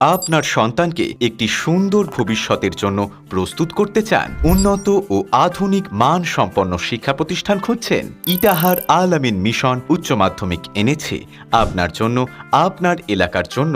আপনার সন্তানকে একটি সুন্দর ভবিষ্যতের জন্য প্রস্তুত করতে চান? উন্নত ও আধুনিক মানসম্পন্ন শিক্ষা প্রতিষ্ঠান খুঁজছেন? ইটাহার আল আমিন মিশন উচ্চ মাধ্যমিক এনেছে আপনার জন্য, আপনার এলাকার জন্য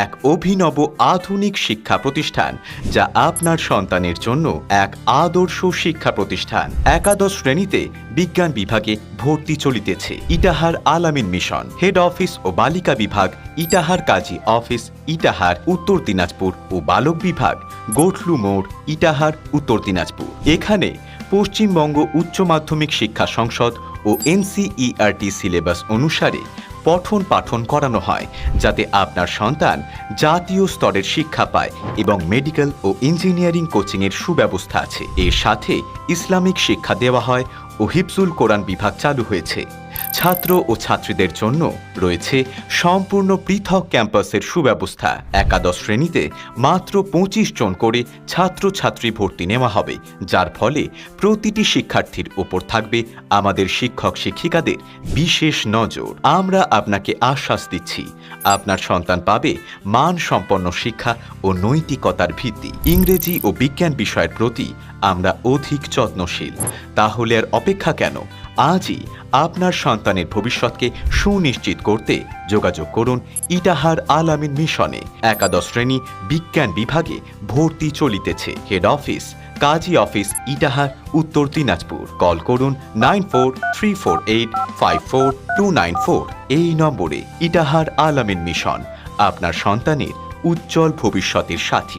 এক অভিনব আধুনিক শিক্ষা প্রতিষ্ঠান, যা আপনার সন্তানের জন্য এক আদর্শ শিক্ষা প্রতিষ্ঠান। একাদশ শ্রেণীতে বিজ্ঞান বিভাগে ভর্তি চলিতেছে। ইটাহার আল আমিন মিশন হেড অফিস ও বালিকা বিভাগ ইটাহার কাজী অফিস ইটাহার উত্তর দিনাজপুর ও বালক বিভাগ গোটলু মোড় ইটাহার উত্তর দিনাজপুর। এখানে পশ্চিমবঙ্গ উচ্চ মাধ্যমিক শিক্ষা সংসদ ও এনসিইআরটি সিলেবাস অনুসারে পঠন পাঠন করানো হয়, যাতে আপনার সন্তান জাতীয় স্তরের শিক্ষা পায় এবং মেডিকেল ও ইঞ্জিনিয়ারিং কোচিংয়ের সুব্যবস্থা আছে। এর সাথে ইসলামিক শিক্ষা দেওয়া হয় ও হিফজুল কোরআন বিভাগ চালু হয়েছে। ছাত্র ও ছাত্রীদের জন্য রয়েছে সম্পূর্ণ পৃথক ক্যাম্পাসের সুব্যবস্থা। একাদশ শ্রেণীতে মাত্র ২৫ জন করে ছাত্রছাত্রী ভর্তি নেওয়া হবে, যার ফলে প্রতিটি শিক্ষার্থীর উপর থাকবে আমাদের শিক্ষক শিক্ষিকাদের বিশেষ নজর। আমরা আপনাকে আশ্বাস দিচ্ছি, আপনার সন্তান পাবে মানসম্পন্ন শিক্ষা ও নৈতিকতার ভিত্তি। ইংরেজি ও বিজ্ঞান বিষয়ের প্রতি আমরা অধিক যত্নশীল। তাহলে আর অপেক্ষা কেন? আজই আপনার সন্তানের ভবিষ্যৎকে সুনিশ্চিত করতে যোগাযোগ করুন ইটাহার আল আমিন মিশনে। একাদশ শ্রেণী বিজ্ঞান বিভাগে ভর্তি চলিতেছে। হেড অফিস কাজী অফিস ইটাহার উত্তর দিনাজপুর। কল করুন 9434854294 এই নম্বরে। ইটাহার আল আমিন মিশন আপনার সন্তানের উজ্জ্বল ভবিষ্যতের সাথী।